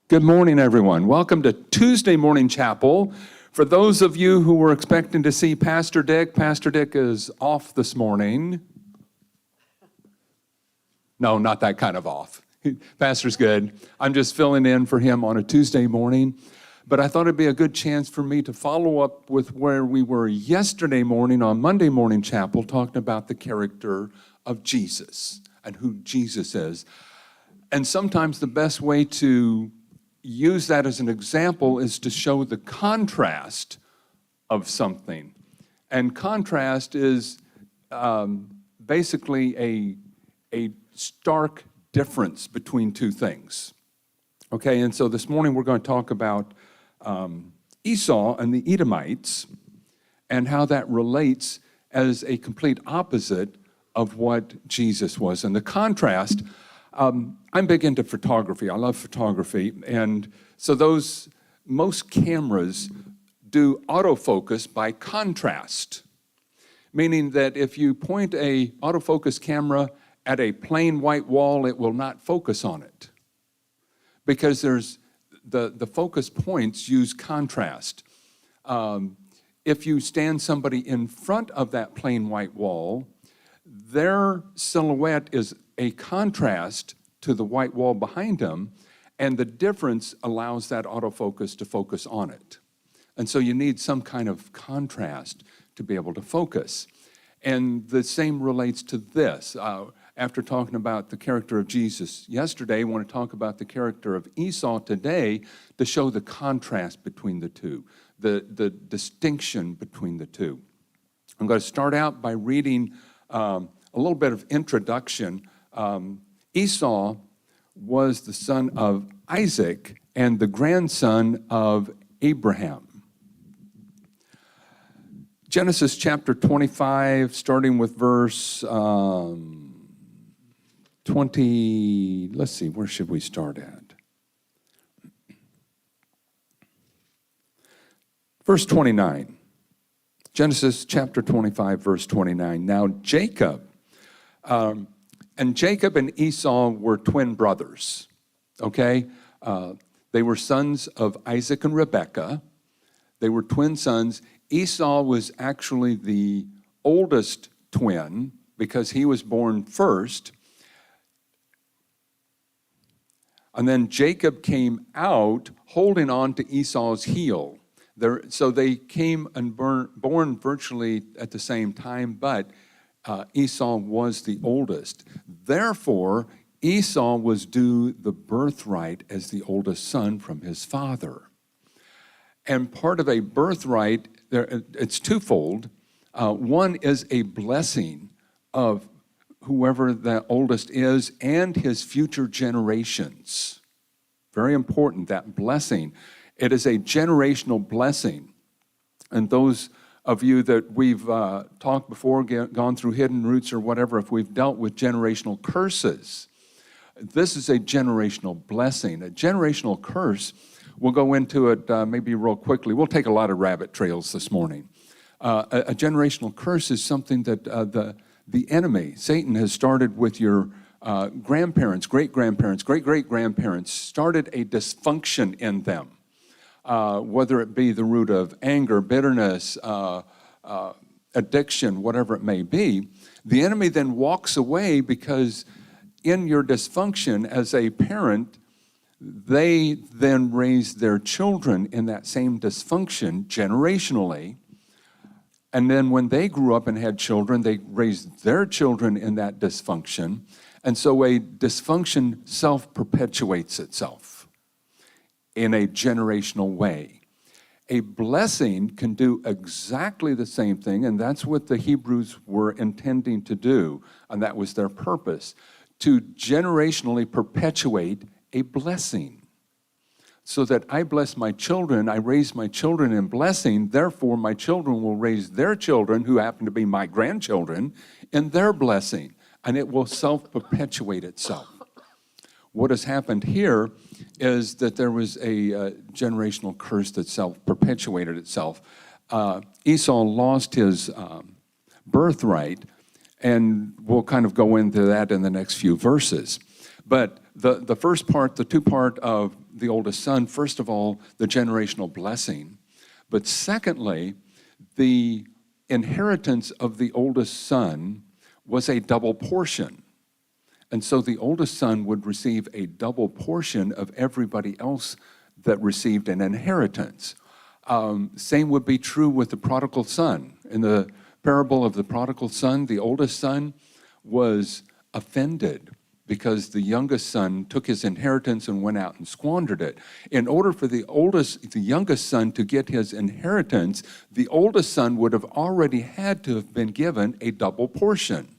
Good morning, everyone. Welcome to Tuesday Morning Chapel. For those of you who were expecting to see Pastor Dick is off this morning. No, not that kind of off. Pastor's good. I'm just filling in for him on a Tuesday morning. But I thought it'd be a good chance for me to follow up with where we were yesterday morning on Monday Morning Chapel, talking about the character of Jesus and who Jesus is. And sometimes the best way to use that as an example is to show the contrast of something. And contrast is basically a stark difference between two things. Okay, and so this morning we're going to talk about Esau and the Edomites and how that relates as a complete opposite of what Jesus was. And the contrast, I'm big into photography. I love photography. And so most cameras do autofocus by contrast, meaning that if you point a autofocus camera at a plain white wall, it will not focus on it because there's the focus points use contrast. If you stand somebody in front of that plain white wall, their silhouette is a contrast to the white wall behind them, and the difference allows that autofocus to focus on it. And so you need some kind of contrast to be able to focus. And the same relates to this. After talking about the character of Jesus yesterday, I want to talk about the character of Esau today to show the contrast between the two, the distinction between the two. I'm going to start out by reading a little bit of introduction. Esau was the son of Isaac and the grandson of Abraham. Genesis chapter 25, starting with verse 20, let's see, where should we start at? Verse 29. Genesis chapter 25, verse 29. Now Jacob, and Jacob and Esau were twin brothers, okay? They were sons of Isaac and Rebekah. They were twin sons. Esau was actually the oldest twin because he was born first. And then Jacob came out holding on to Esau's heel. So they came and born virtually at the same time, but Esau was the oldest. Therefore, Esau was due the birthright as the oldest son from his father. And part of a birthright, it's twofold. One is a blessing of whoever the oldest is and his future generations. Very important, that blessing. It is a generational blessing. And those of you that we've talked before, gone through Hidden Roots or whatever, if we've dealt with generational curses, this is a generational blessing. A generational curse, we'll go into it maybe real quickly. We'll take a lot of rabbit trails this morning. A generational curse is something that the enemy, Satan, has started with your grandparents, great-grandparents, great-great-grandparents, started a dysfunction in them, whether it be the root of anger, bitterness, addiction, whatever it may be. The enemy then walks away because in your dysfunction as a parent, they then raise their children in that same dysfunction generationally. And then when they grew up and had children, they raised their children in that dysfunction. And so a dysfunction self-perpetuates itself in a generational way. A blessing can do exactly the same thing, and that's what the Hebrews were intending to do, and that was their purpose, to generationally perpetuate a blessing. So that I bless my children, I raise my children in blessing, therefore my children will raise their children, who happen to be my grandchildren, in their blessing, and it will self-perpetuate itself. What has happened here is that there was a generational curse that self-perpetuated itself. Esau lost his birthright, And we'll kind of go into that in the next few verses. But the first part, the two-part of the oldest son, first of all, the generational blessing. But secondly, the inheritance of the oldest son was a double portion. And so the oldest son would receive a double portion of everybody else that received an inheritance. Same would be true with the prodigal son. In the parable of the prodigal son, the oldest son was offended because the youngest son took his inheritance and went out and squandered it. In order for the youngest son to get his inheritance, the oldest son would have already had to have been given a double portion.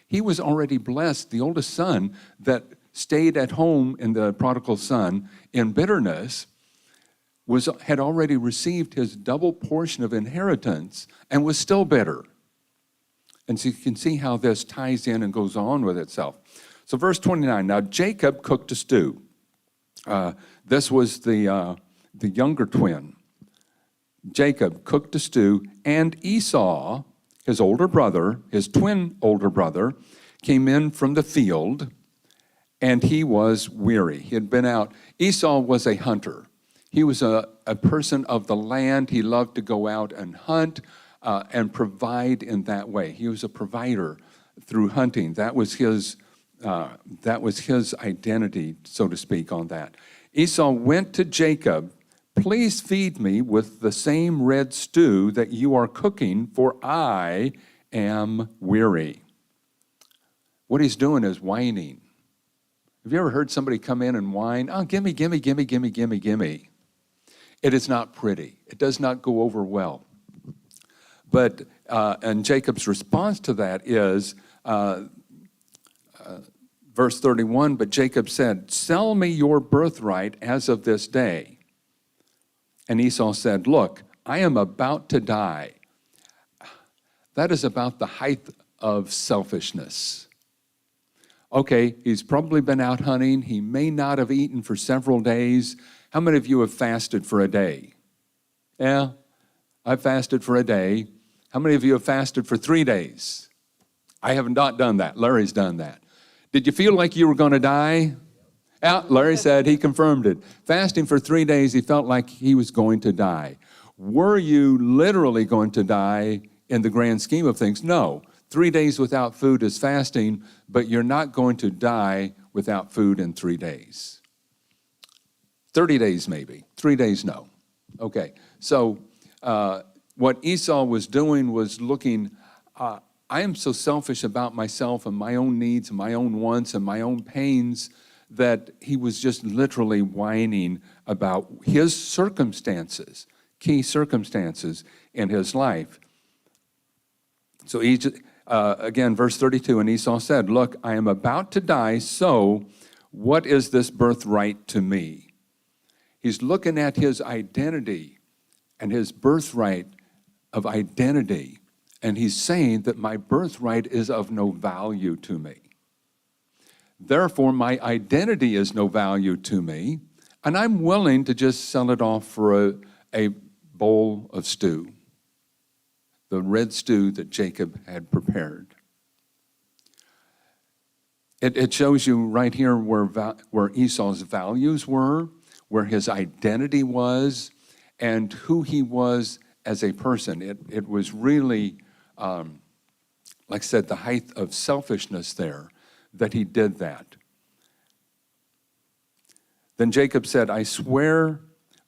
He was already blessed. The oldest son that stayed at home in the prodigal son in bitterness had already received his double portion of inheritance and was still bitter. And so you can see how this ties in and goes on with itself. So verse 29, now Jacob cooked a stew. This was the younger twin. Jacob cooked a stew, and Esau, his older brother, his twin older brother, came in from the field, and he was weary. He had been out. Esau was a hunter. He was a person of the land. He loved to go out and hunt and provide in that way. He was a provider through hunting. That was his identity, so to speak, on that. Esau went to Jacob, please feed me with the same red stew that you are cooking, for I am weary. What he's doing is whining. Have you ever heard somebody come in and whine? Oh, gimme, gimme, gimme, gimme, gimme, gimme. It is not pretty. It does not go over well. But, and Jacob's response to that is, verse 31, but Jacob said, sell me your birthright as of this day. And Esau said, look, I am about to die. That is about the height of selfishness. Okay, he's probably been out hunting. He may not have eaten for several days. How many of you have fasted for a day? Yeah, I fasted for a day. How many of you have fasted for 3 days? I have not done that. Larry's done that. Did you feel like you were going to die? Yeah, Larry said he confirmed it. Fasting for 3 days, he felt like he was going to die. Were you literally going to die in the grand scheme of things? No. 3 days without food is fasting, but you're not going to die without food in 3 days. 30 days maybe. 3 days, no. Okay, so what Esau was doing was looking, I am so selfish about myself and my own needs and my own wants and my own pains that he was just literally whining about his circumstances, key circumstances in his life. So again, verse 32, and Esau said, look, I am about to die, so what is this birthright to me? He's looking at his identity and his birthright of identity, and he's saying that my birthright is of no value to me. Therefore, my identity is no value to me, and I'm willing to just sell it off for a bowl of stew, the red stew that Jacob had prepared. It shows you right here where Esau's values were, where his identity was, and who he was as a person. It was really, like I said, the height of selfishness there that he did that. Then Jacob said, I swear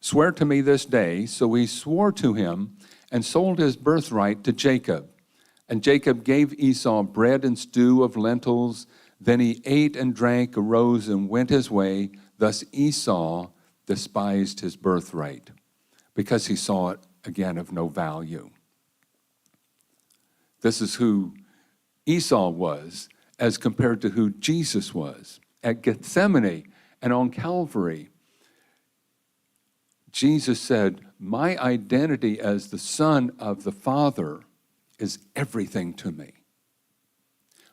to me this day. So he swore to him and sold his birthright to Jacob. And Jacob gave Esau bread and stew of lentils. Then he ate and drank, arose and went his way. Thus Esau despised his birthright because he saw it, again, of no value. This is who Esau was as compared to who Jesus was. At Gethsemane and on Calvary, Jesus said, my identity as the Son of the Father is everything to me.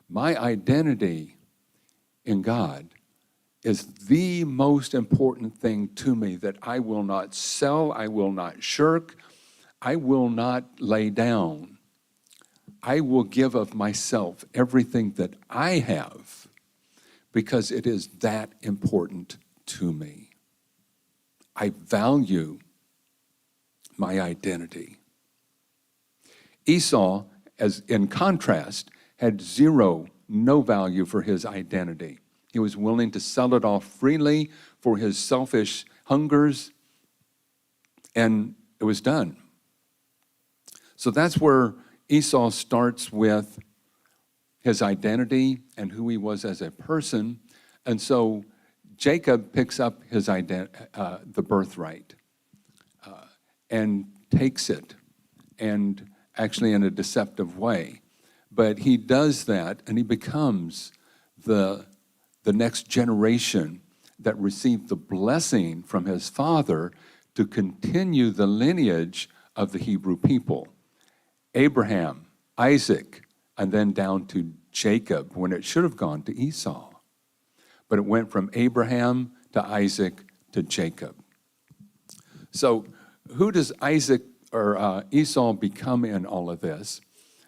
My identity in God is the most important thing to me that I will not sell, I will not shirk, I will not lay down. I will give of myself everything that I have because it is that important to me. I value my identity. Esau, as in contrast, had no value for his identity. He was willing to sell it off freely for his selfish hungers, and it was done. So that's where Esau starts with his identity and who he was as a person. And so Jacob picks up his the birthright and takes it, and actually in a deceptive way. But he does that, and he becomes the next generation that received the blessing from his father to continue the lineage of the Hebrew people. Abraham, Isaac, and then down to Jacob, when it should have gone to Esau. But it went from Abraham to Isaac to Jacob. So who does Isaac or Esau become in all of this?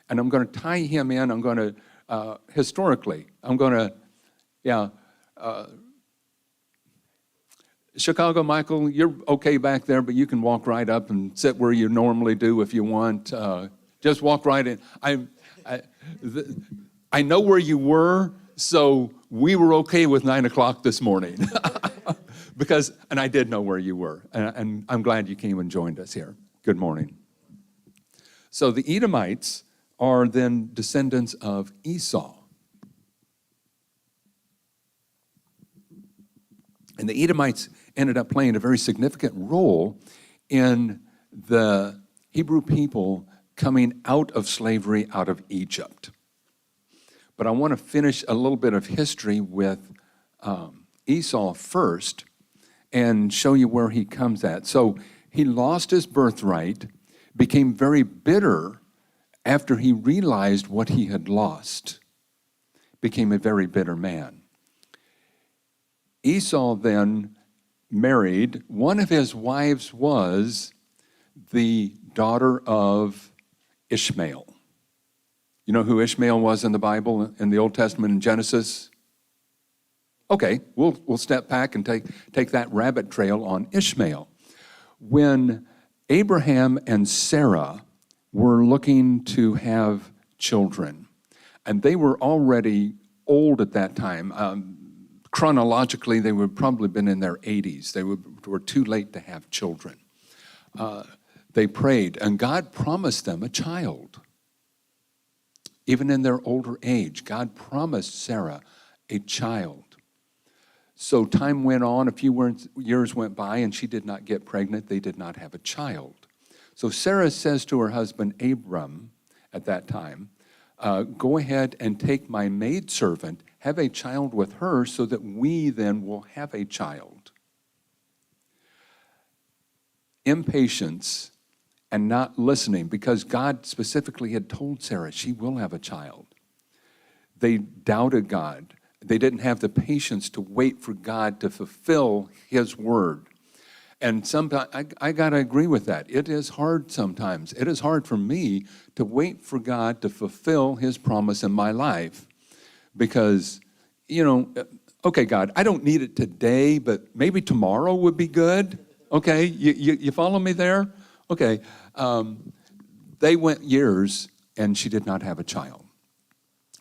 And I'm going to tie him in. I'm going to, historically, I'm going to, Chicago, Michael, you're okay back there, but you can walk right up and sit where you normally do if you want. Just walk right in. I know where you were, so we were okay with 9 o'clock this morning. And I did know where you were, and I'm glad you came and joined us here. Good morning. So the Edomites are then descendants of Esau. And the Edomites ended up playing a very significant role in the Hebrew people coming out of slavery out of Egypt. But I want to finish a little bit of history with Esau first and show you where he comes at. So he lost his birthright, became very bitter after he realized what he had lost, became a very bitter man. Esau then married. One of his wives was the daughter of Ishmael. You know who Ishmael was in the Bible, in the Old Testament, in Genesis? Okay, we'll step back and take that rabbit trail on Ishmael. When Abraham and Sarah were looking to have children, and they were already old at that time. Chronologically, they would probably been in their 80s. They were too late to have children. They prayed, and God promised them a child. Even in their older age, God promised Sarah a child. So time went on, a few years went by, and she did not get pregnant. They did not have a child. So Sarah says to her husband, Abram, at that time, go ahead and take my maidservant, have a child with her so that we then will have a child. Impatience and not listening, because God specifically had told Sarah she will have a child. They doubted God. They didn't have the patience to wait for God to fulfill his word. And sometimes, I got to agree with that. It is hard sometimes. It is hard for me to wait for God to fulfill his promise in my life because, okay, God, I don't need it today, but maybe tomorrow would be good. Okay, you follow me there? Okay, they went years and she did not have a child.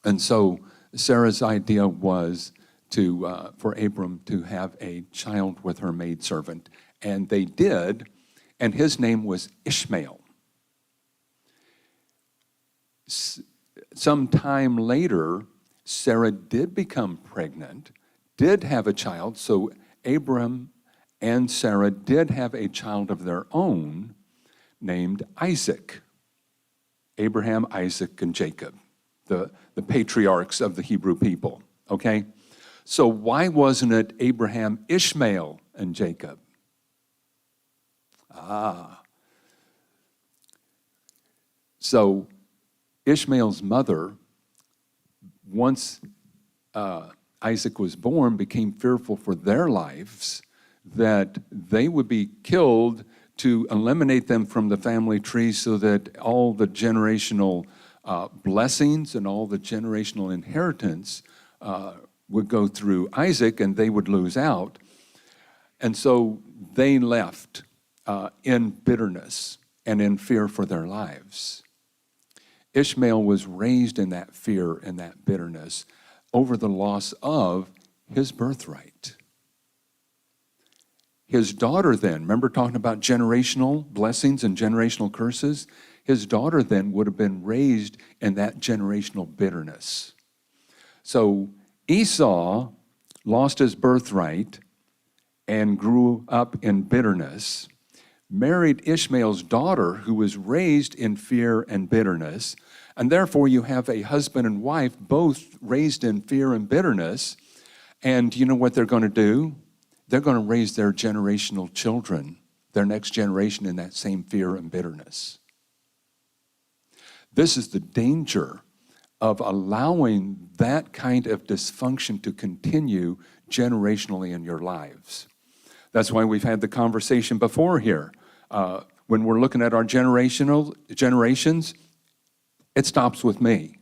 And so Sarah's idea was for Abram to have a child with her maidservant. And they did, and his name was Ishmael. Some time later, Sarah did become pregnant, did have a child, so Abram and Sarah did have a child of their own named Isaac. Abraham, Isaac, and Jacob, the patriarchs of the Hebrew people, okay? So why wasn't it Abraham, Ishmael, and Jacob? So Ishmael's mother, once Isaac was born, became fearful for their lives, that they would be killed to eliminate them from the family tree so that all the generational blessings and all the generational inheritance would go through Isaac, and they would lose out. And so they left in bitterness and in fear for their lives. Ishmael was raised in that fear and that bitterness over the loss of his birthright. His daughter then, remember talking about generational blessings and generational curses? His daughter then would have been raised in that generational bitterness. So Esau lost his birthright and grew up in bitterness, married Ishmael's daughter, who was raised in fear and bitterness, and therefore you have a husband and wife both raised in fear and bitterness, and you know what they're going to do? They're going to raise their generational children, their next generation, in that same fear and bitterness. This is the danger of allowing that kind of dysfunction to continue generationally in your lives. That's why we've had the conversation before here. When we're looking at our generations, it stops with me.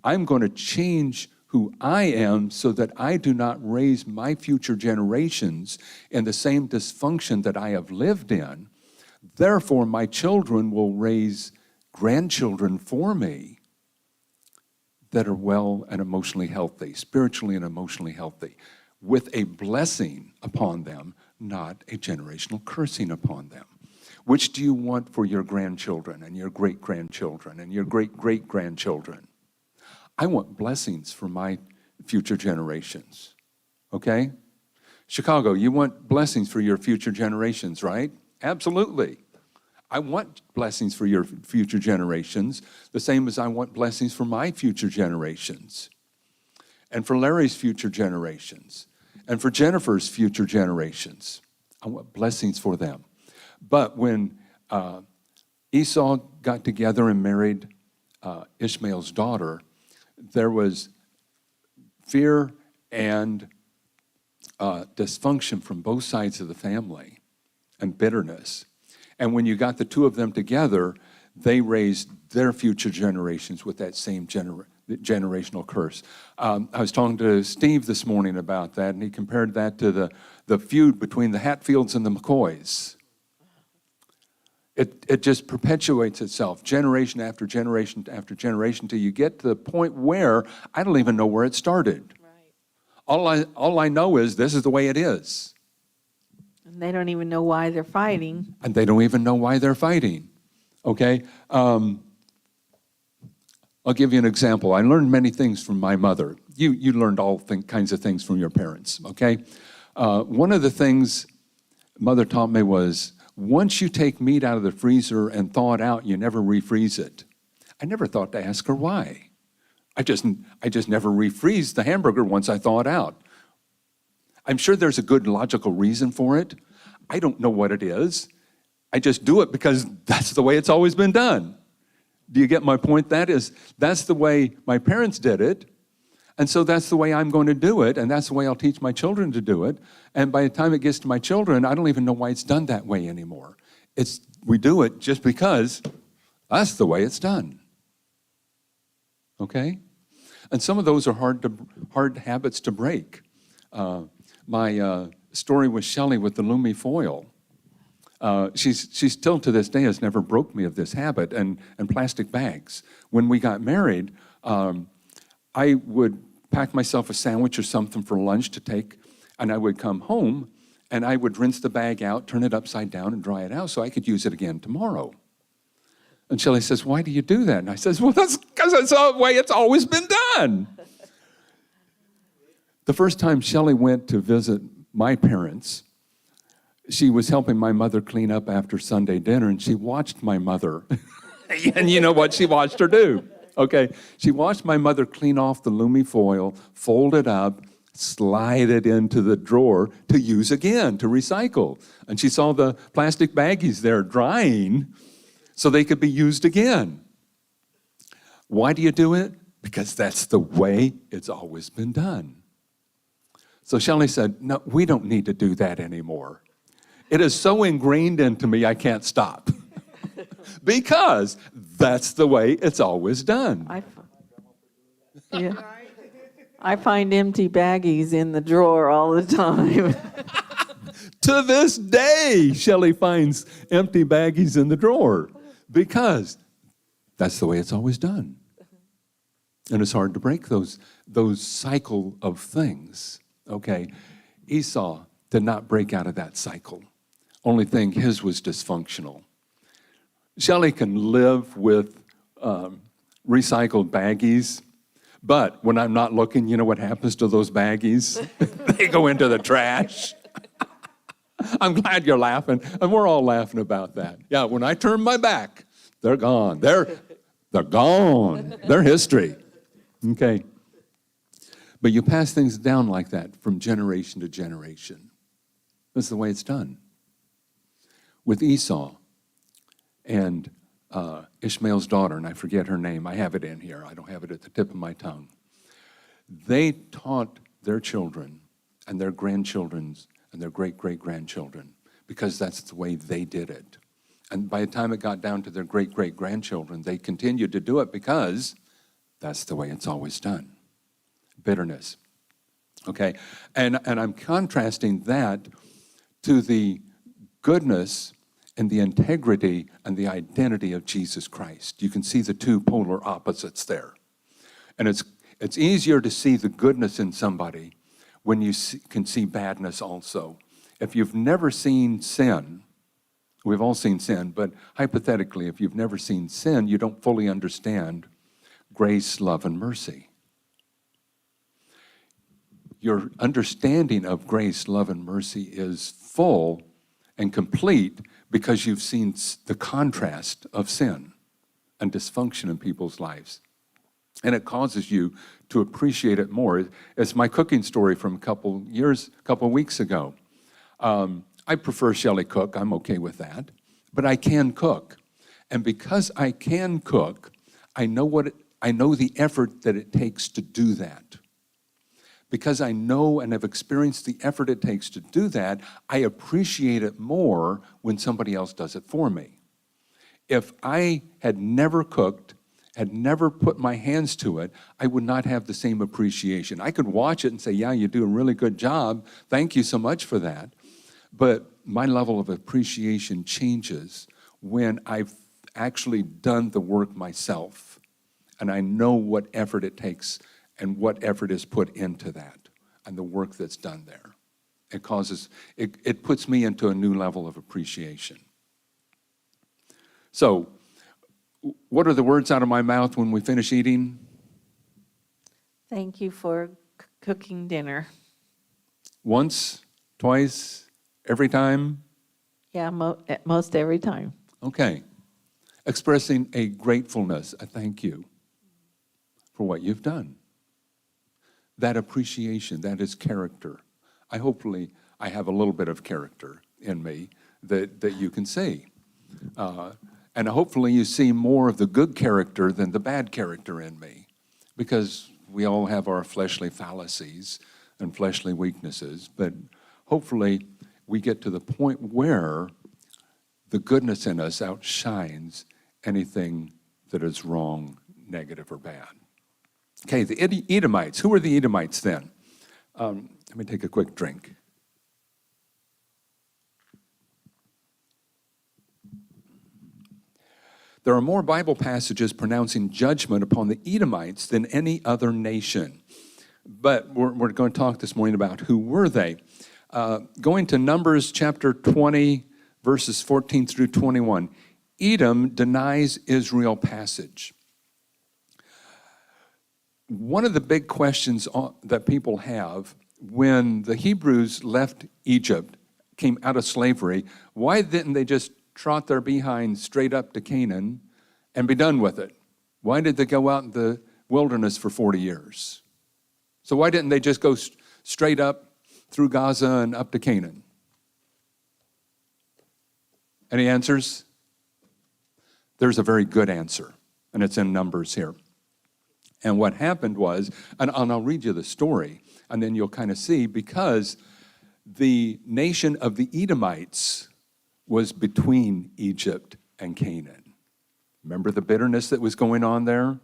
I'm going to change who I am so that I do not raise my future generations in the same dysfunction that I have lived in. Therefore, my children will raise grandchildren for me that are well and emotionally healthy, spiritually and emotionally healthy, with a blessing upon them, not a generational cursing upon them. Which do you want for your grandchildren and your great-grandchildren and your great-great-grandchildren? I want blessings for my future generations, okay? Chicago, you want blessings for your future generations, right? Absolutely. I want blessings for your future generations, the same as I want blessings for my future generations, and for Larry's future generations, and for Jennifer's future generations. I want blessings for them. But when Esau got together and married Ishmael's daughter, there was fear and dysfunction from both sides of the family and bitterness. And when you got the two of them together, they raised their future generations with that same generational curse. I was talking to Steve this morning about that, and he compared that to the feud between the Hatfields and the McCoys. It just perpetuates itself, generation after generation after generation, till you get to the point where I don't even know where it started. Right. All I know is this is the way it is. And they don't even know why they're fighting. And they don't even know why they're fighting, okay? I'll give you an example. I learned many things from my mother. You learned all kinds of things from your parents, okay? One of the things Mother taught me was, once you take meat out of the freezer and thaw it out, you never refreeze it. I never thought to ask her why. I just never refreeze the hamburger once I thaw it out. I'm sure there's a good logical reason for it. I don't know what it is. I just do it because that's the way it's always been done. Do you get my point? That's the way my parents did it. And so that's the way I'm going to do it, and that's the way I'll teach my children to do it. And by the time it gets to my children, I don't even know why it's done that way anymore. We do it just because that's the way it's done. Okay? And some of those are hard habits to break. My story with Shelley with the Lumi foil. She's still to this day has never broke me of this habit, and plastic bags. When we got married, I would pack myself a sandwich or something for lunch to take, and I would come home, and I would rinse the bag out, turn it upside down, and dry it out so I could use it again tomorrow. And Shelley says, why do you do that? And I says, well, that's because that's the way it's always been done. The first time Shelley went to visit my parents, she was helping my mother clean up after Sunday dinner, and she watched my mother. And you know what she watched her do? Okay, she watched my mother clean off the Lumi foil, fold it up, slide it into the drawer to use again, to recycle. And she saw the plastic baggies there drying so they could be used again. Why do you do it? Because that's the way it's always been done. So Shelley said, no, we don't need to do that anymore. It is so ingrained into me, I can't stop. Because that's the way it's always done. Yeah. I find empty baggies in the drawer all the time. To this day, Shelley finds empty baggies in the drawer because that's the way it's always done. And it's hard to break those cycle of things, okay? Esau did not break out of that cycle. Only thing, his was dysfunctional. Shelley can live with recycled baggies, but when I'm not looking, you know what happens to those baggies? They go into the trash. I'm glad you're laughing, and we're all laughing about that. Yeah, when I turn my back, they're gone. They're gone. They're history. Okay. But you pass things down like that from generation to generation. That's the way it's done. With Esau and Ishmael's daughter, and I forget her name. I have it in here. I don't have it at the tip of my tongue. They taught their children and their grandchildren's and their great-great-grandchildren because that's the way they did it. And by the time it got down to their great-great-grandchildren, they continued to do it because that's the way it's always done. Bitterness. Okay? And I'm contrasting that to the goodness and the integrity and the identity of Jesus Christ. You can see the two polar opposites there. And it's easier to see the goodness in somebody when you can see badness also. If you've never seen sin, we've all seen sin, but hypothetically, if you've never seen sin, you don't fully understand grace, love, and mercy. Your understanding of grace, love, and mercy is full and complete because you've seen the contrast of sin and dysfunction in people's lives. And it causes you to appreciate it more. It's my cooking story from a couple weeks ago. I prefer Shelley cook. I'm okay with that. But I can cook. And because I can cook, I know the effort that it takes to do that. Because I know and have experienced the effort it takes to do that, I appreciate it more when somebody else does it for me. If I had never cooked, had never put my hands to it, I would not have the same appreciation. I could watch it and say, yeah, you do a really good job. Thank you so much for that. But my level of appreciation changes when I've actually done the work myself. And I know what effort it takes and what effort is put into that and the work that's done there. It puts me into a new level of appreciation. So, what are the words out of my mouth when we finish eating? Thank you for cooking dinner. Once, twice, every time? Yeah, most every time. Okay. Expressing a gratefulness, a thank you for what you've done. That appreciation, that is character. Hopefully I have a little bit of character in me that you can see. And hopefully you see more of the good character than the bad character in me, because we all have our fleshly fallacies and fleshly weaknesses, but hopefully we get to the point where the goodness in us outshines anything that is wrong, negative, or bad. Okay, the Edomites. Who were the Edomites then? Let me take a quick drink. There are more Bible passages pronouncing judgment upon the Edomites than any other nation. But we're going to talk this morning about who were they. Going to Numbers chapter 20, verses 14 through 21. Edom denies Israel passage. One of the big questions that people have when the Hebrews left Egypt, came out of slavery, why didn't they just trot their behind straight up to Canaan and be done with it? Why did they go out in the wilderness for 40 years? So why didn't they just go straight up through Gaza and up to Canaan? Any answers? There's a very good answer, and it's in Numbers here. And what happened was, and I'll read you the story, and then you'll kind of see, because the nation of the Edomites was between Egypt and Canaan. Remember the bitterness that was going on there?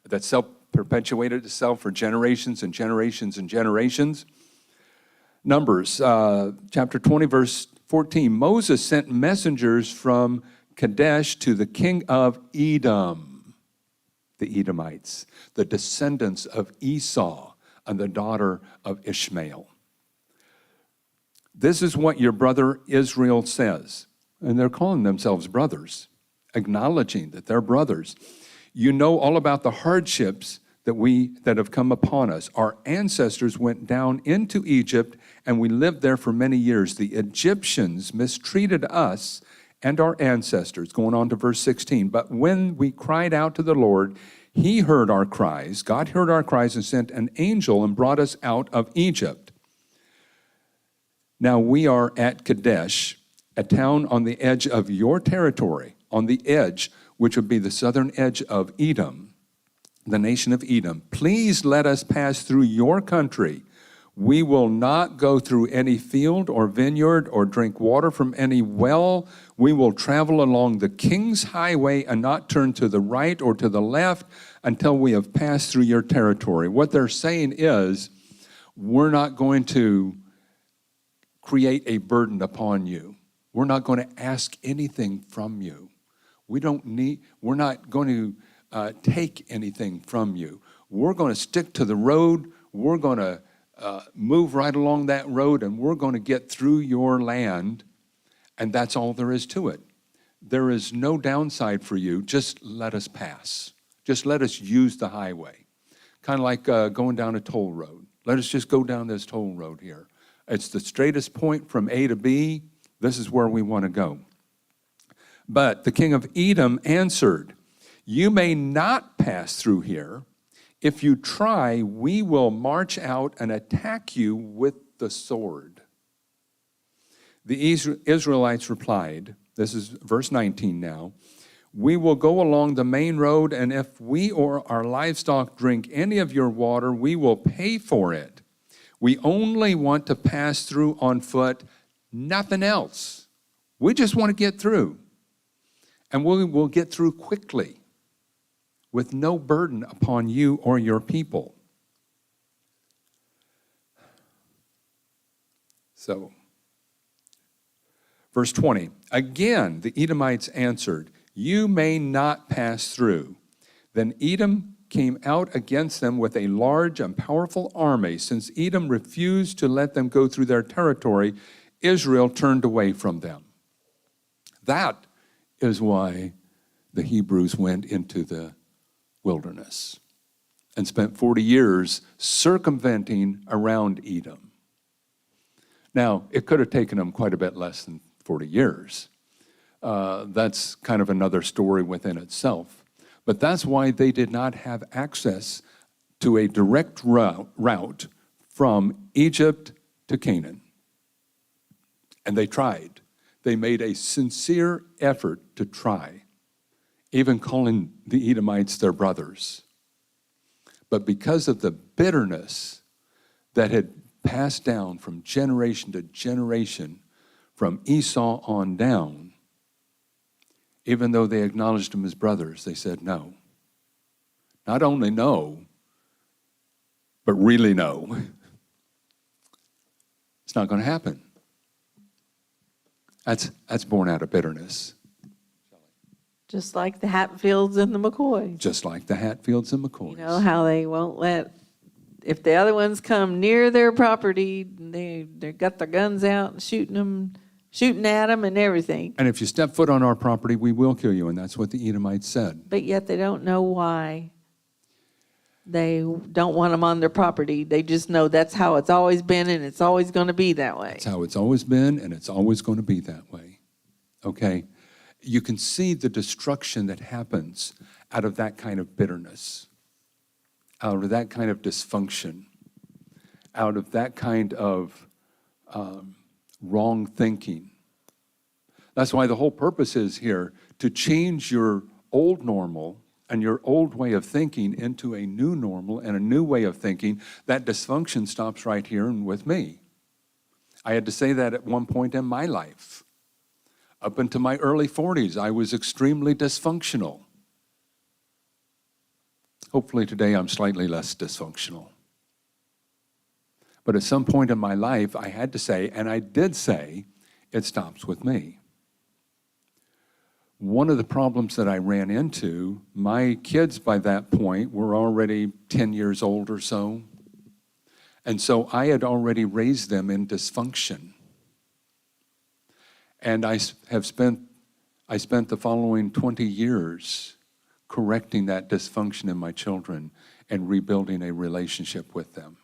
That self-perpetuated itself for generations and generations and generations? Numbers chapter 20, verse 14. Moses sent messengers from Kadesh to the king of Edom, the Edomites, the descendants of Esau and the daughter of Ishmael. This is what your brother Israel says. And they're calling themselves brothers, acknowledging that they're brothers. You know all about the hardships that have come upon us. Our ancestors went down into Egypt, and we lived there for many years. The Egyptians mistreated us and our ancestors. Going on to verse 16. But when we cried out to the Lord, he heard our cries. God heard our cries and sent an angel and brought us out of Egypt. Now we are at Kadesh, a town on the edge of your territory, on the edge, which would be the southern edge of Edom, the nation of Edom. Please let us pass through your country. We will not go through any field or vineyard or drink water from any well. We will travel along the king's highway and not turn to the right or to the left until we have passed through your territory. What they're saying is, we're not going to create a burden upon you. We're not going to ask anything from you. We're not going to take anything from you. We're going to stick to the road. We're going to move right along that road, and we're going to get through your land, and that's all there is to it. There is no downside for you. Just let us pass. Just let us use the highway. Kind of like going down a toll road. Let us just go down this toll road here. It's the straightest point from A to B. This is where we want to go. But the king of Edom answered, you may not pass through here. If you try, we will march out and attack you with the sword. The Israelites replied, this is verse 19 now, we will go along the main road, and if we or our livestock drink any of your water, we will pay for it. We only want to pass through on foot, nothing else. We just want to get through. And we will get through quickly with no burden upon you or your people. So, verse 20, again the Edomites answered, you may not pass through. Then Edom came out against them with a large and powerful army. Since Edom refused to let them go through their territory, Israel turned away from them. That is why the Hebrews went into the wilderness and spent 40 years circumventing around Edom. Now, it could have taken them quite a bit less than 40 years. That's kind of another story within itself. But that's why they did not have access to a direct route from Egypt to Canaan. And they tried. They made a sincere effort to try, even calling the Edomites their brothers. But because of the bitterness that had passed down from generation to generation, from Esau on down, even though they acknowledged them as brothers, they said no. Not only no, but really no. It's not going to happen. That's born out of bitterness. Just like the Hatfields and the McCoys. Just like the Hatfields and McCoys. You know how they won't let, if the other ones come near their property, they got their guns out and shooting at them and everything. And if you step foot on our property, we will kill you. And that's what the Edomites said. But yet they don't know why they don't want them on their property. They just know that's how it's always been, and it's always going to be that way. That's how it's always been, and it's always going to be that way. Okay? You can see the destruction that happens out of that kind of bitterness, out of that kind of dysfunction, out of that kind of wrong thinking. That's why the whole purpose is here to change your old normal and your old way of thinking into a new normal and a new way of thinking. That dysfunction stops right here and with me. I had to say that at one point in my life. Up into my early 40s, I was extremely dysfunctional. Hopefully today I'm slightly less dysfunctional. But at some point in my life, I had to say, and I did say, it stops with me. One of the problems that I ran into, my kids by that point were already 10 years old or so. And so I had already raised them in dysfunction. And I spent the following 20 years correcting that dysfunction in my children and rebuilding a relationship with them.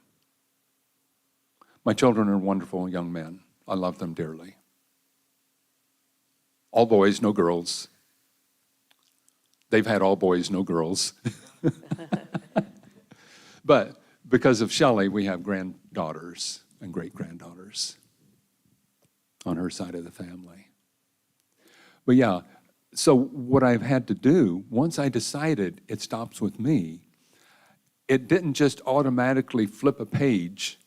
My children are wonderful young men. I love them dearly. All boys, no girls. They've had all boys, no girls. But because of Shelley, we have granddaughters and great-granddaughters on her side of the family. But yeah, so what I've had to do, once I decided it stops with me, it didn't just automatically flip a page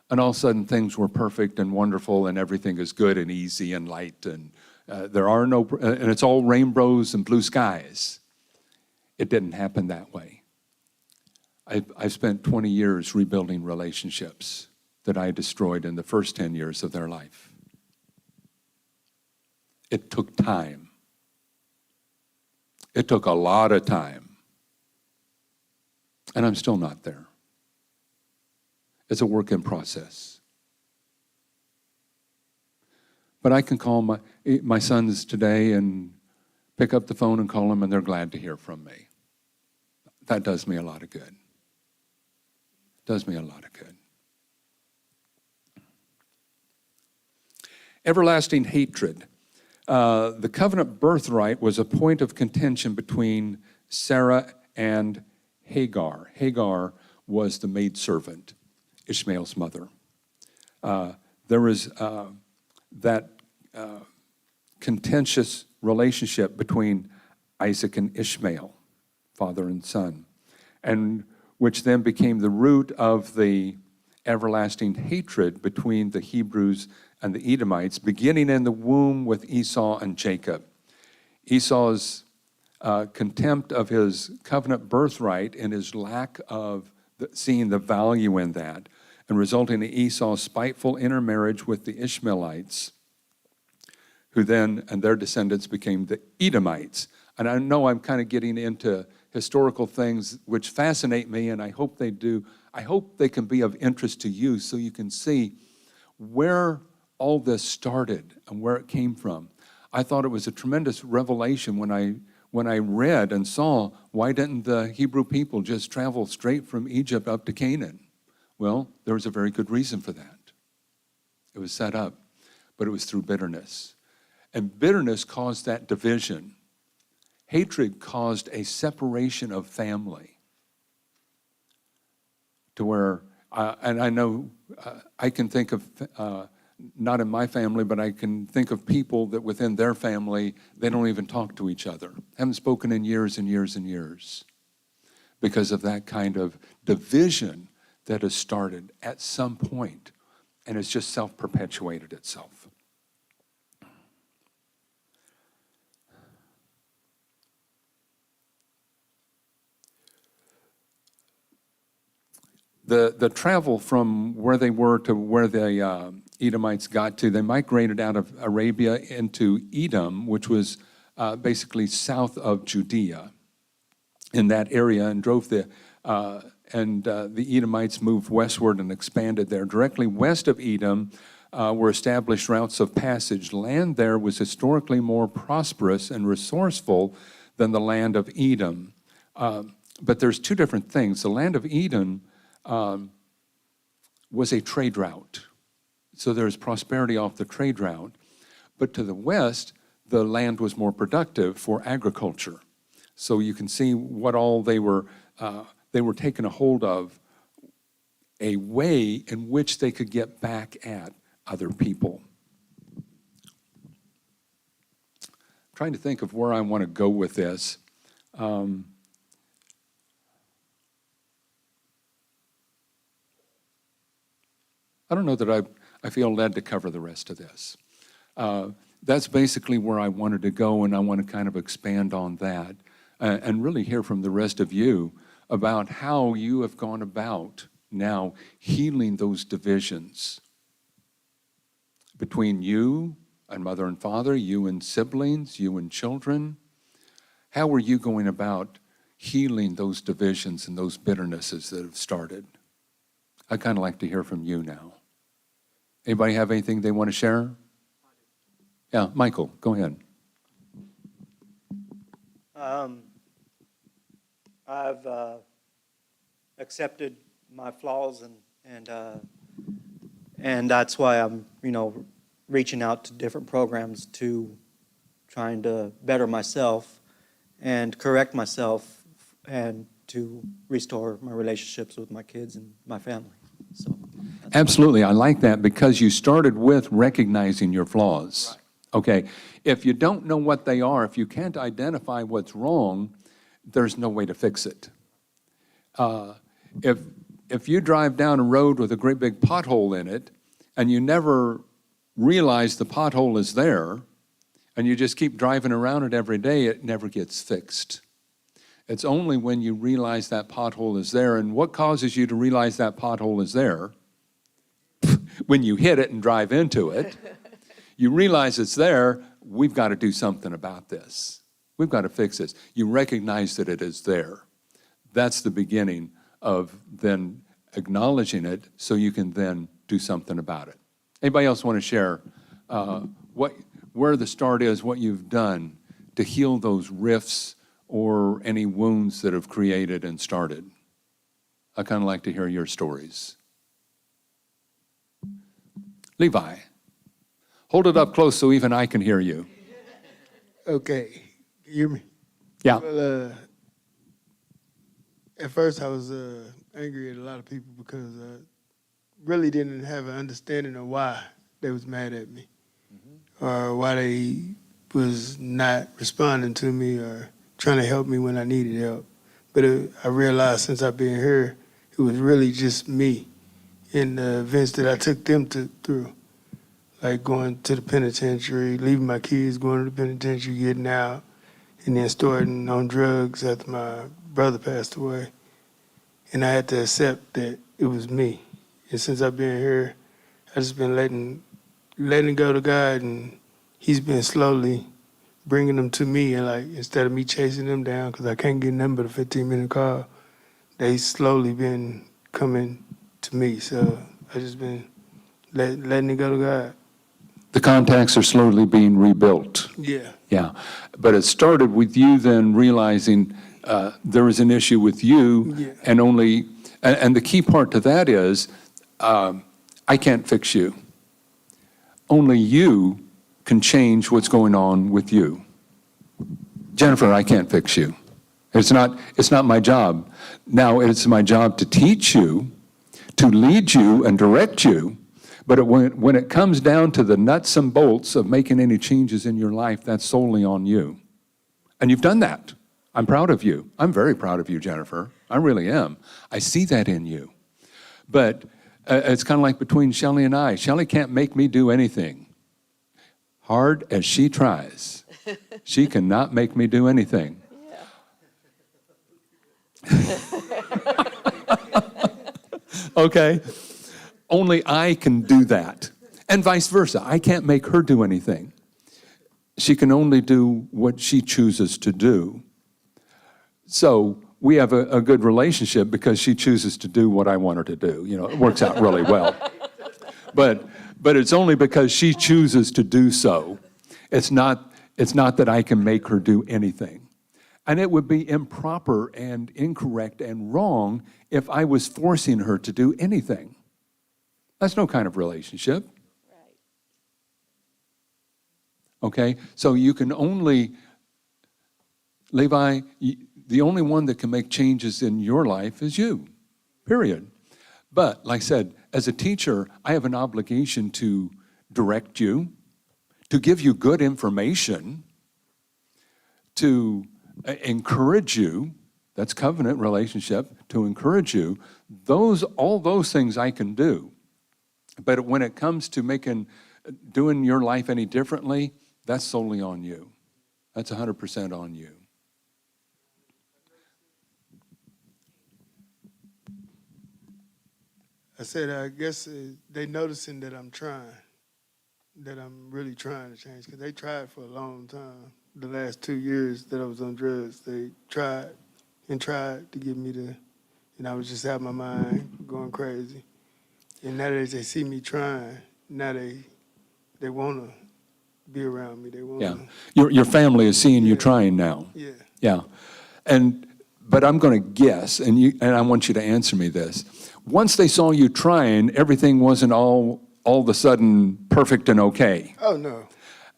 and all of a sudden things were perfect and wonderful and everything is good and easy and light and and it's all rainbows and blue skies. It didn't happen that way. I've spent 20 years rebuilding relationships that I destroyed in the first 10 years of their life. It took time. It took a lot of time. And I'm still not there. It's a work in process. But I can call my sons today and pick up the phone and call them, and they're glad to hear from me. That does me a lot of good. Does me a lot of good. Everlasting hatred. The covenant birthright was a point of contention between Sarah and Hagar. Hagar was the maidservant, Ishmael's mother. There was that contentious relationship between Isaac and Ishmael, father and son, and which then became the root of the everlasting hatred between the Hebrews and the Edomites, beginning in the womb with Esau and Jacob. Esau's contempt of his covenant birthright and his lack of seeing the value in that, and resulting in Esau's spiteful intermarriage with the Ishmaelites, who then, and their descendants, became the Edomites. And I know I'm kind of getting into historical things which fascinate me, and I hope they do. I hope they can be of interest to you so you can see where all this started and where it came from. I thought it was a tremendous revelation when I read and saw, why didn't the Hebrew people just travel straight from Egypt up to Canaan? Well, there was a very good reason for that. It was set up, but it was through bitterness. And bitterness caused that division. Hatred caused a separation of family to where, and I know I can think of, not in my family, but I can think of people that within their family, they don't even talk to each other. Haven't spoken in years and years and years because of that kind of division that has started at some point and has just self-perpetuated itself. The travel from where they were to where the Edomites got to, they migrated out of Arabia into Edom, which was basically south of Judea in that area, and drove the Edomites moved westward and expanded there. Directly west of Edom were established routes of passage. Land there was historically more prosperous and resourceful than the land of Edom. But there's two different things. The land of Edom was a trade route. So there's prosperity off the trade route. But to the west, the land was more productive for agriculture. So you can see what all they were taking a hold of, a way in which they could get back at other people. I'm trying to think of where I want to go with this. I don't know that I feel led to cover the rest of this. That's basically where I wanted to go, and I want to kind of expand on that and really hear from the rest of you about how you have gone about now healing those divisions between you and mother and father, you and siblings, you and children. How are you going about healing those divisions and those bitternesses that have started? I'd kind of like to hear from you now. Anybody have anything they want to share? Yeah, Michael, go ahead. I've accepted my flaws, and that's why I'm, reaching out to different programs to trying to better myself and correct myself and to restore my relationships with my kids and my family. So Absolutely, I like that because you started with recognizing your flaws. Right. Okay, if you don't know what they are, if you can't identify what's wrong, there's no way to fix it. If you drive down a road with a great big pothole in it and you never realize the pothole is there and you just keep driving around it every day, it never gets fixed. It's only when you realize that pothole is there, and what causes you to realize that pothole is there? When you hit it and drive into it, you realize it's there, we've got to do something about this. We've got to fix this. You recognize that it is there. That's the beginning of then acknowledging it so you can then do something about it. Anybody else want to share where the start is, what you've done to heal those rifts or any wounds that have created and started? I kind of like to hear your stories. Levi, hold it up close so even I can hear you. Okay, you hear me? Yeah. Well, at first I was angry at a lot of people because I really didn't have an understanding of why they was mad at me, or why they was not responding to me or trying to help me when I needed help. But I realized since I've been here, it was really just me and the events that I took them through, like going to the penitentiary, leaving my kids, going to the penitentiary, getting out, and then starting on drugs after my brother passed away. And I had to accept that it was me. And since I've been here, I just been letting go to God, and He's been slowly bringing them to me. And like, instead of me chasing them down, because I can't get nothing but a 15-minute call, they slowly been coming to me. So I just been letting it go to God. The contacts are slowly being rebuilt. Yeah. Yeah, but it started with you then realizing there was an issue with you, Yeah. and the key part to that is, I can't fix you. Only you can change what's going on with you. Jennifer, I can't fix you. It's not my job. Now, it's my job to teach you, to lead you and direct you, but when it comes down to the nuts and bolts of making any changes in your life, that's solely on you. And you've done that. I'm proud of you. I'm very proud of you, Jennifer. I really am. I see that in you. But it's kind of like between Shelley and I. Shelley can't make me do anything. Hard as she tries, she cannot make me do anything. Okay? Only I can do that. And vice versa. I can't make her do anything. She can only do what she chooses to do. So we have a good relationship because she chooses to do what I want her to do. It works out really well. But it's only because she chooses to do so. It's not that I can make her do anything. And it would be improper and incorrect and wrong if I was forcing her to do anything. That's no kind of relationship. Okay? So you can only, Levi, the only one that can make changes in your life is you, period. But, like I said, as a teacher, I have an obligation to direct you, to give you good information, to encourage you. That's covenant relationship, to encourage you. All those things I can do. But when it comes to doing your life any differently, that's solely on you. That's 100% on you. I said, I guess they noticing that I'm trying, that I'm really trying to change, because they tried for a long time. The last 2 years that I was on drugs, they tried to get me to, and I was just out of my mind, going crazy. And now that they see me trying, now they want to be around me. They want Yeah. to, Your family is seeing you Yeah. trying now. yeah. Yeah. But I'm going to guess, and I want you to answer me this. Once they saw you trying, everything wasn't all of a sudden perfect and okay. Oh, no.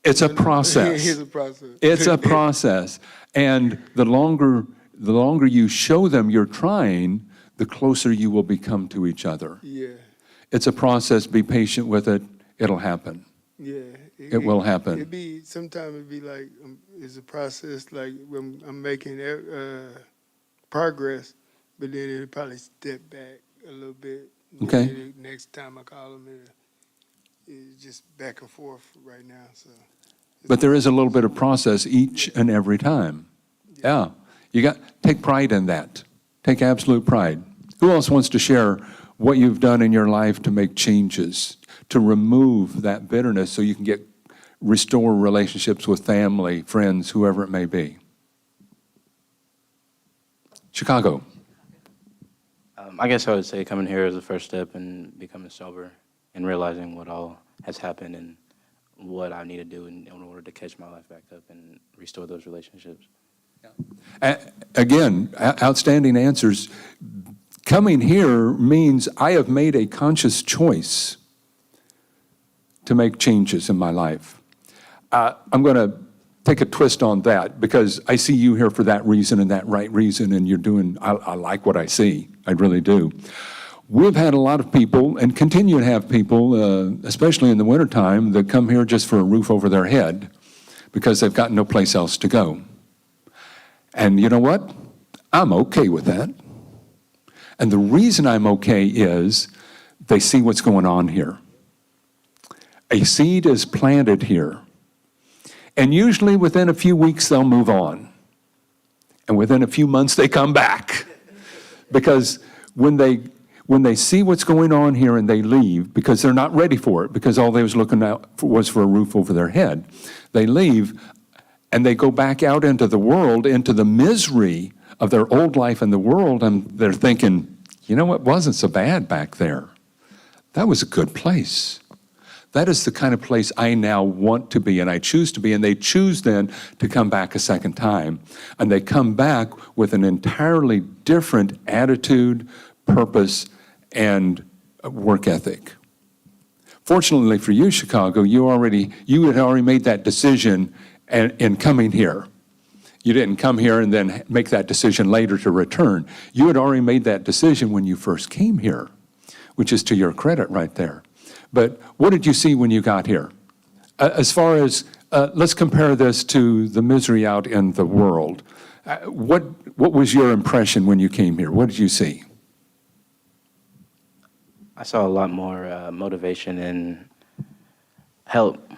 It's a process. It's a process. It's a process. And the longer you show them you're trying, the closer you will become to each other. Yeah, It's a process. Be patient with it. It'll happen. yeah. It will happen. Sometimes it'd be like, it's a process, like when I'm making progress, but then it'll probably step back a little bit. Okay. Maybe the next time I call them, it's just back and forth right now, so. But there is a little bit of process each and every time. Yeah. Take pride in that. Take absolute pride. Who else wants to share what you've done in your life to make changes, to remove that bitterness so you can restore relationships with family, friends, whoever it may be? Chicago. I guess I would say coming here is the first step in becoming sober and realizing what all has happened and what I need to do in order to catch my life back up and restore those relationships. Again, outstanding answers. Coming here means I have made a conscious choice to make changes in my life. I'm going to take a twist on that because I see you here for that reason and that right reason, and I like what I see. I really do. We've had a lot of people, and continue to have people, especially in the wintertime, that come here just for a roof over their head because they've got no place else to go. And you know what? I'm okay with that. And the reason I'm okay is they see what's going on here. A seed is planted here. And usually within a few weeks, they'll move on. And within a few months, they come back. Because when they see what's going on here and they leave, because they're not ready for it, because all they was looking out for was for a roof over their head, they leave and they go back out into the world, into the misery of their old life in the world, and they're thinking, you know what, wasn't so bad back there. That was a good place. That is the kind of place I now want to be and I choose to be, and they choose then to come back a second time. And they come back with an entirely different attitude, purpose, and work ethic. Fortunately for you, Chicago, you had already made that decision in coming here. You didn't come here and then make that decision later to return. You had already made that decision when you first came here, which is to your credit right there. But what did you see when you got here? As far as, let's compare this to the misery out in the world. What was your impression when you came here? What did you see? I saw a lot more motivation and help.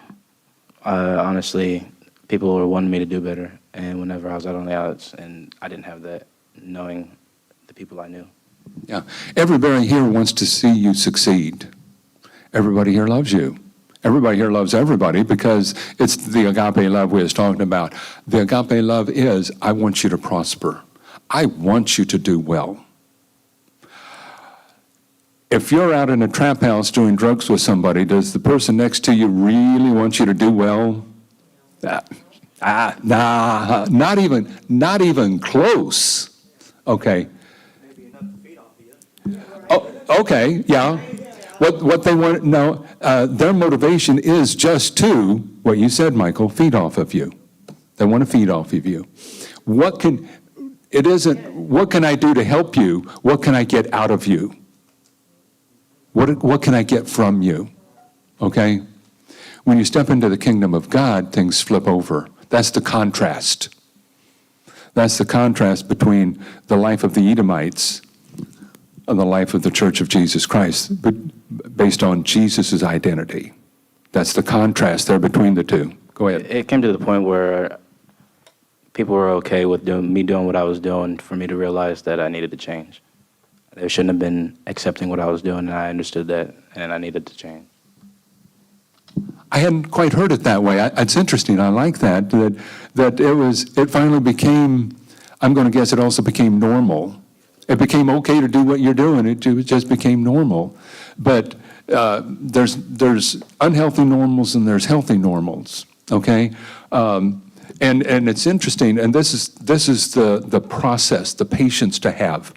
Honestly, people were wanting me to do better. And whenever I was out on the outs, and I didn't have that, knowing the people I knew. Yeah, everybody here wants to see you succeed. Everybody here loves you. Everybody here loves everybody because it's the agape love we was talking about. The agape love is, I want you to prosper. I want you to do well. If you're out in a trap house doing drugs with somebody, does the person next to you really want you to do well? Nah, not even close. Okay. Maybe enough to feed off of you. Oh, okay, yeah. What they want, no, their motivation is just to, what you said, Michael, feed off of you. They want to feed off of you. What can I do to help you? What can I get out of you? What can I get from you? Okay? When you step into the kingdom of God, things flip over. That's the contrast. That's the contrast between the life of the Edomites and the life of the Church of Jesus Christ, but based on Jesus' identity. That's the contrast there between the two. Go ahead. It came to the point where people were okay with me doing what I was doing for me to realize that I needed to change. They shouldn't have been accepting what I was doing, and I understood that, and I needed to change. I hadn't quite heard it that way. It's interesting. I like that it finally became, I'm going to guess it also became normal. It became okay to do what you're doing. It just became normal. But there's unhealthy normals and there's healthy normals, okay? And it's interesting, and this is the process, the patience to have.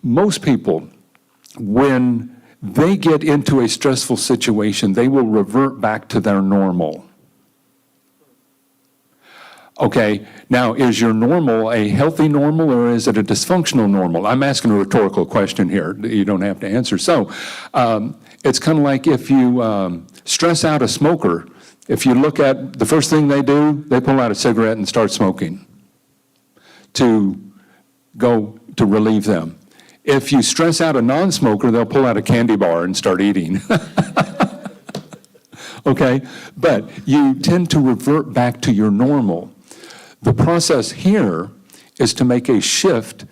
Most people, when they get into a stressful situation, they will revert back to their normal. Okay, now is your normal a healthy normal or is it a dysfunctional normal? I'm asking a rhetorical question here. You don't have to answer. So it's kind of like if you stress out a smoker, if you look at the first thing they do, they pull out a cigarette and start smoking to relieve them. If you stress out a non-smoker, they'll pull out a candy bar and start eating. Okay? But you tend to revert back to your normal. The process here is to make a shift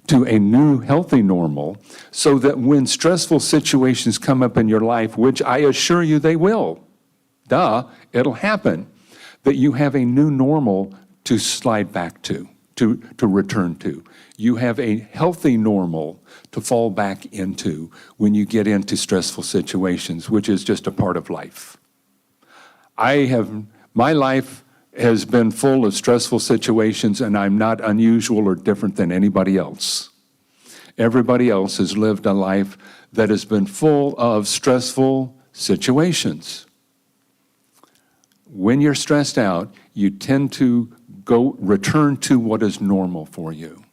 to a new healthy normal so that when stressful situations come up in your life, which I assure you they will, it'll happen, that you have a new normal to slide back to return to. You have a healthy normal to fall back into when you get into stressful situations, which is just a part of life. My life has been full of stressful situations, and I'm not unusual or different than anybody else. Everybody else has lived a life that has been full of stressful situations. When you're stressed out, you tend to return to what is normal for you.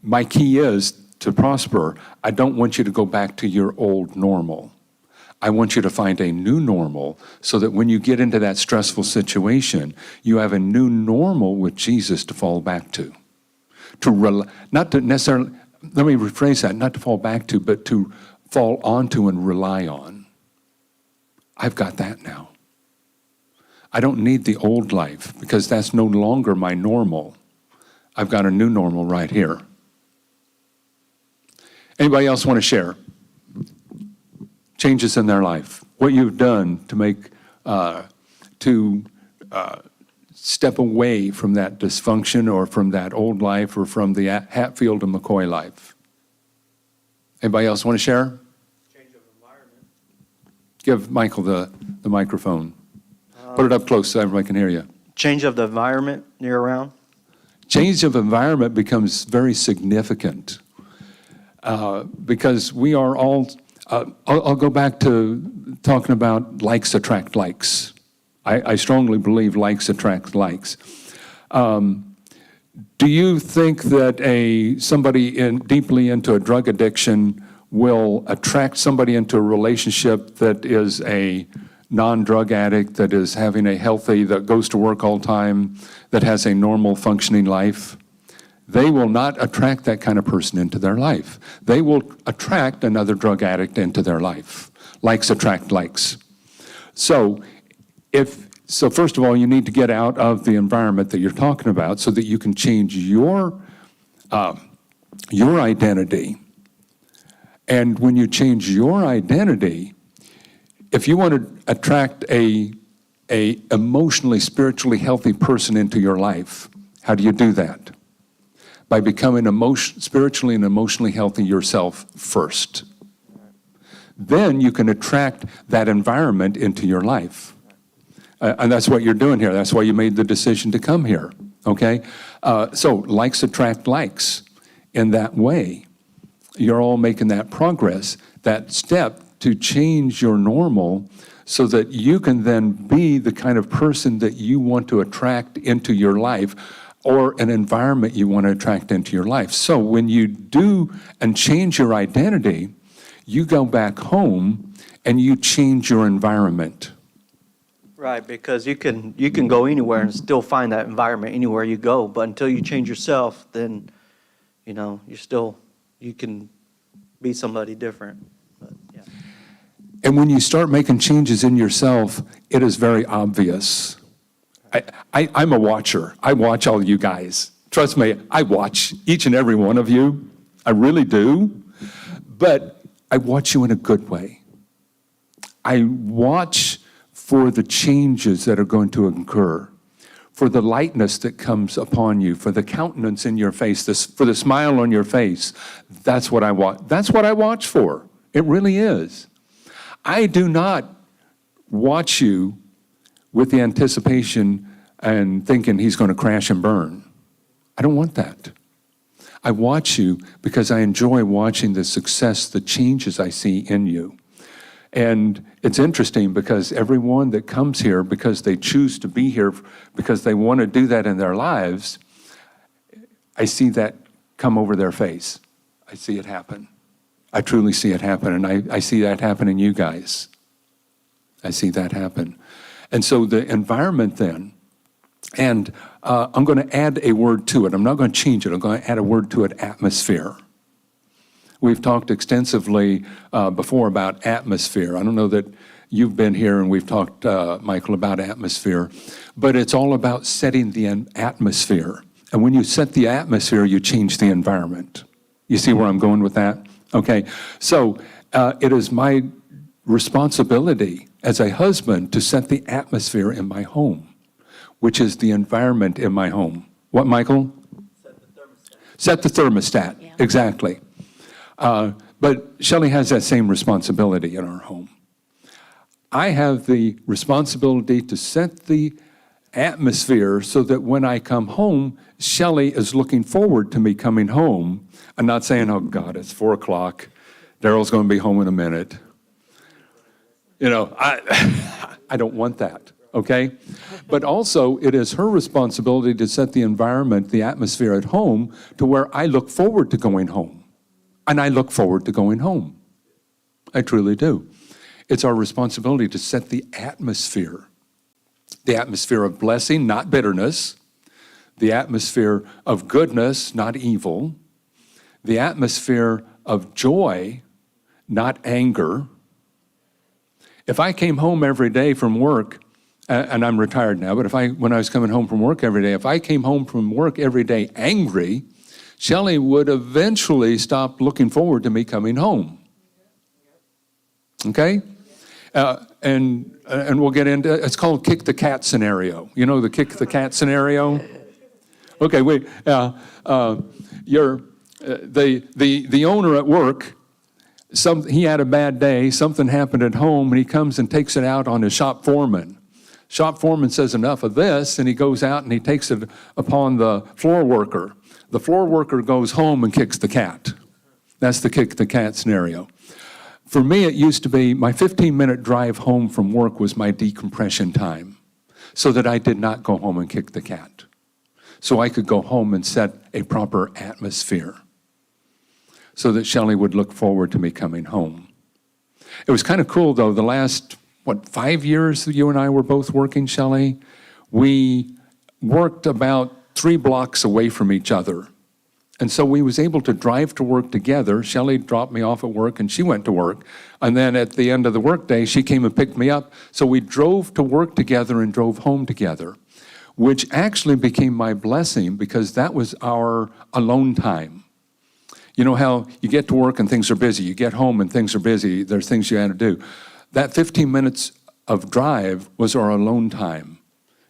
My key is to prosper. I don't want you to go back to your old normal. I want you to find a new normal so that when you get into that stressful situation, you have a new normal with Jesus to fall back to. Not to necessarily, let me rephrase that, not to fall back to, but to fall onto and rely on. I've got that now. I don't need the old life because that's no longer my normal. I've got a new normal right here. Anybody else want to share changes in their life? What you've done to make, step away from that dysfunction or from that old life or from the Hatfield and McCoy life? Anybody else want to share? Change of environment. Give Michael the microphone. Put it up close so everybody can hear you. Change of the environment you're around. Change of environment becomes very significant because we are all, I'll go back to talking about likes attract likes. I strongly believe likes attract likes. Do you think that somebody deeply into a drug addiction will attract somebody into a relationship that is a non-drug addict, that is having a healthy, that goes to work all the time, that has a normal functioning life? They will not attract that kind of person into their life. They will attract another drug addict into their life. Likes attract likes. So first of all, you need to get out of the environment that you're talking about so that you can change your identity. And when you change your identity, if you want to attract a emotionally, spiritually healthy person into your life, how do you do that? By becoming spiritually and emotionally healthy yourself first. Then you can attract that environment into your life. And that's what you're doing here. That's why you made the decision to come here, okay? So likes attract likes. In that way, you're all making that progress, that step to change your normal so that you can then be the kind of person that you want to attract into your life or an environment you want to attract into your life. So when you do and change your identity, you go back home and you change your environment. Right, because you can go anywhere and still find that environment anywhere you go. But until you change yourself, then you can be somebody different. But, yeah. And when you start making changes in yourself, it is very obvious. I'm a watcher. I watch all you guys. Trust me, I watch each and every one of you. I really do. But I watch you in a good way. I watch for the changes that are going to occur, for the lightness that comes upon you, for the countenance in your face, for the smile on your face. That's what I watch. That's what I watch for. It really is. I do not watch you with the anticipation and thinking he's going to crash and burn. I don't want that. I watch you because I enjoy watching the success, the changes I see in you. And it's interesting because everyone that comes here, because they choose to be here, because they want to do that in their lives, I see that come over their face. I see it happen. I truly see it happen, and I see that happen in you guys. I see that happen. And so the environment then, and I'm going to add a word to it. I'm not going to change it. I'm going to add a word to it, atmosphere. We've talked extensively before about atmosphere. I don't know that you've been here and we've talked, Michael, about atmosphere, but it's all about setting the atmosphere. And when you set the atmosphere, you change the environment. You see where I'm going with that? Okay, so it is my responsibility as a husband to set the atmosphere in my home, which is the environment in my home. What, Michael? Set the thermostat, Yeah. exactly. But Shelley has that same responsibility in our home. I have the responsibility to set the atmosphere so that when I come home, Shelley is looking forward to me coming home and not saying, oh God, it's 4 o'clock. Daryl's going to be home in a minute. You know, I don't want that, okay? But also, it is her responsibility to set the environment, the atmosphere at home to where I look forward to going home. And I look forward to going home. I truly do. It's our responsibility to set the atmosphere of blessing, not bitterness, the atmosphere of goodness, not evil, the atmosphere of joy, not anger. If I came home every day from work, and I'm retired now, but when I was coming home from work every day, if I came home from work every day angry, Shelley would eventually stop looking forward to me coming home. Okay? And we'll get into, it's called kick the cat scenario. You know the kick the cat scenario? Okay, wait. The owner at work, he had a bad day, something happened at home, and he comes and takes it out on his shop foreman. Shop foreman says enough of this, and he goes out and he takes it upon the floor worker. The floor worker goes home and kicks the cat. That's the kick the cat scenario. For me, it used to be my 15-minute drive home from work was my decompression time so that I did not go home and kick the cat. So I could go home and set a proper atmosphere so that Shelley would look forward to me coming home. It was kind of cool, though, the last, 5 years that you and I were both working, Shelley? We worked about 3 blocks away from each other. And so we was able to drive to work together. Shelley dropped me off at work and she went to work. And then at the end of the workday, she came and picked me up. So we drove to work together and drove home together, which actually became my blessing because that was our alone time. You know how you get to work and things are busy. You get home and things are busy. There's things you had to do. That 15 minutes of drive was our alone time,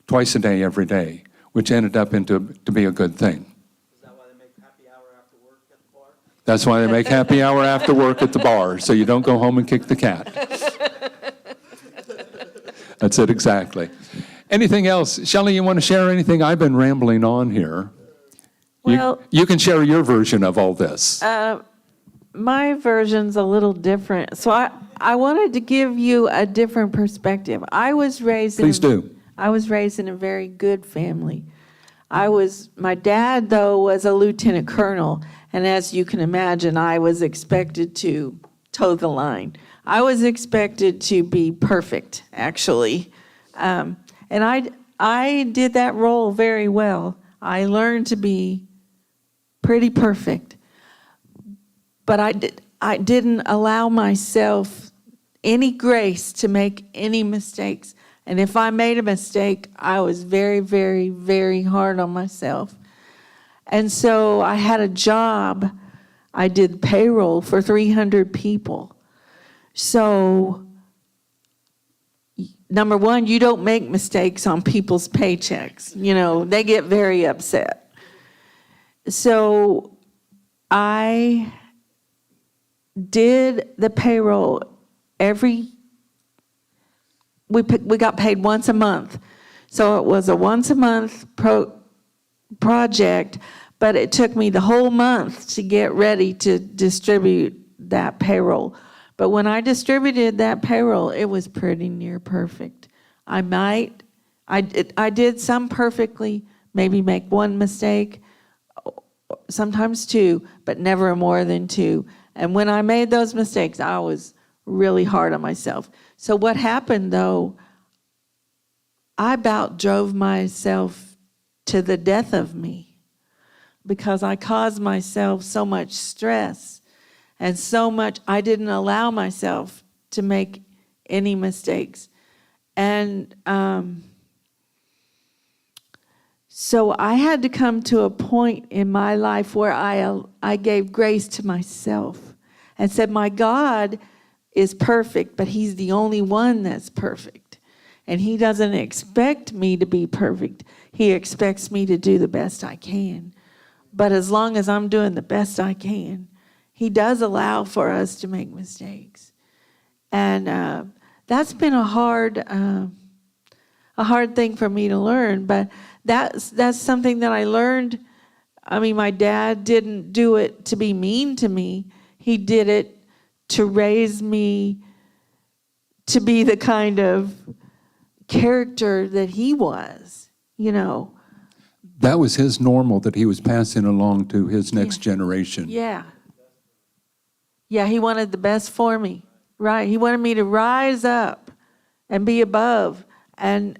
twice a day, every day, which ended up to be a good thing. Is that why they make happy hour after work at the bar? That's why they make happy hour after work at the bar, so you don't go home and kick the cat. That's it, exactly. Anything else? Shelley, you want to share anything? I've been rambling on here. Well, You can share your version of all this. my version's a little different. So I wanted to give you a different perspective. Please do. I was raised in a very good family. My dad, though, was a lieutenant colonel, and as you can imagine, I was expected to toe the line. I was expected to be perfect, actually. And I did that role very well. I learned to be pretty perfect. But I didn't allow myself any grace to make any mistakes. And if I made a mistake, I was very, very, very hard on myself. And so I had a job. I did payroll for 300 people. So, number one, you don't make mistakes on people's paychecks. You know, they get very upset. So I did the payroll we got paid once a month. So it was a once a month project, but it took me the whole month to get ready to distribute that payroll. But when I distributed that payroll, it was pretty near perfect. I did some perfectly, maybe make one mistake, sometimes two, but never more than two. And when I made those mistakes, I was really hard on myself. So what happened though, I about drove myself to the death of me because I caused myself so much stress and so much, I didn't allow myself to make any mistakes. And so I had to come to a point in my life where I gave grace to myself and said, my God is perfect, but he's the only one that's perfect. And he doesn't expect me to be perfect. He expects me to do the best I can. But as long as I'm doing the best I can, he does allow for us to make mistakes. And that's been a hard thing for me to learn, but that's something that I learned. I mean, my dad didn't do it to be mean to me. He did it to raise me to be the kind of character that he was, you know. That was his normal that he was passing along to his next generation. Yeah. Yeah, he wanted the best for me, right? He wanted me to rise up and be above and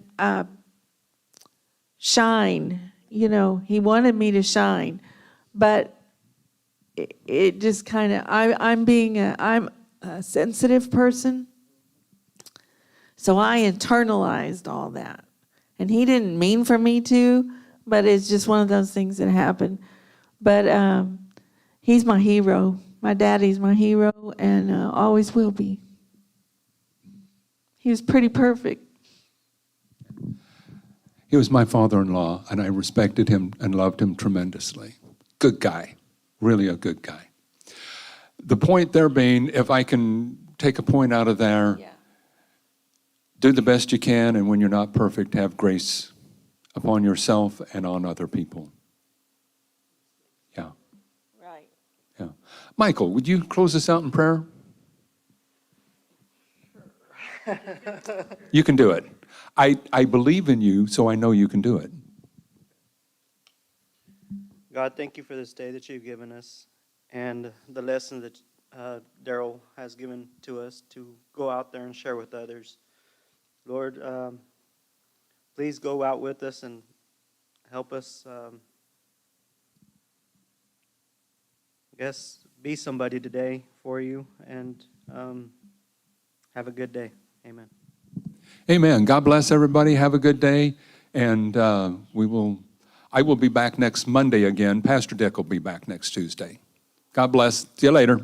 shine, you know. He wanted me to shine, but it just kind of, I'm a sensitive person, so I internalized all that. And he didn't mean for me to, but it's just one of those things that happened. But he's my hero. My daddy's my hero and always will be. He was pretty perfect. He was my father-in-law, and I respected him and loved him tremendously. Good guy, really a good guy. The point there being, if I can take a point out of there, Yeah. do the best you can, and when you're not perfect, have grace upon yourself and on other people. Yeah, Right. yeah. Michael, would you close us out in prayer? You can do it. I believe in you, so I know you can do it. God, thank you for this day that you've given us and the lesson that Daryl has given to us to go out there and share with others. Lord, please go out with us and help us, I guess, be somebody today for you, and have a good day. Amen. Amen. God bless everybody. Have a good day. And I will be back next Monday again. Pastor Dick will be back next Tuesday. God bless. See you later.